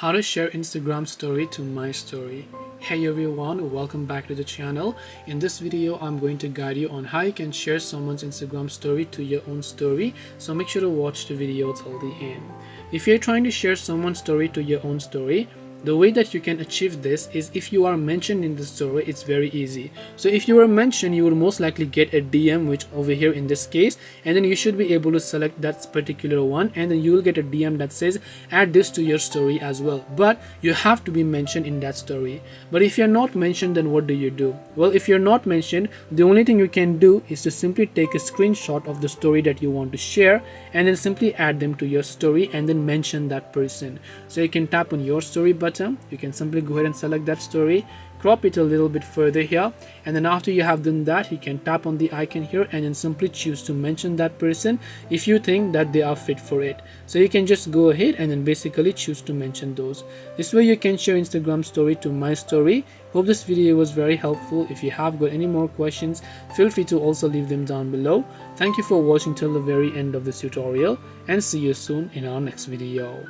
How to share Instagram story to my story. Hey everyone, welcome back to the channel. In this video I'm going to guide you on how you can share someone's Instagram story to your own story, so make sure to watch the video till the end. If you're trying to share someone's story to your own story, the way that you can achieve this is if you are mentioned in the story. It's very easy. So if you are mentioned, you will most likely get a DM, which over here in this case, and then you should be able to select that particular one, and then you will get a DM that says add this to your story as well. But you have to be mentioned in that story. But if you're not mentioned, then what do? Well, if you're not mentioned, the only thing you can do is to simply take a screenshot of the story that you want to share and then simply add them to your story and then mention that person. So you can tap on your story button. You can simply go ahead and select that story, crop it a little bit further here, and then after you have done that, you can tap on the icon here and then simply choose to mention that person if you think that they are fit for it. So you can just go ahead and then basically choose to mention those. This way you can share Instagram story to my story. Hope this video was very helpful. If you have got any more questions, feel free to also leave them down below. Thank you for watching till the very end of this tutorial, and see you soon in our next video.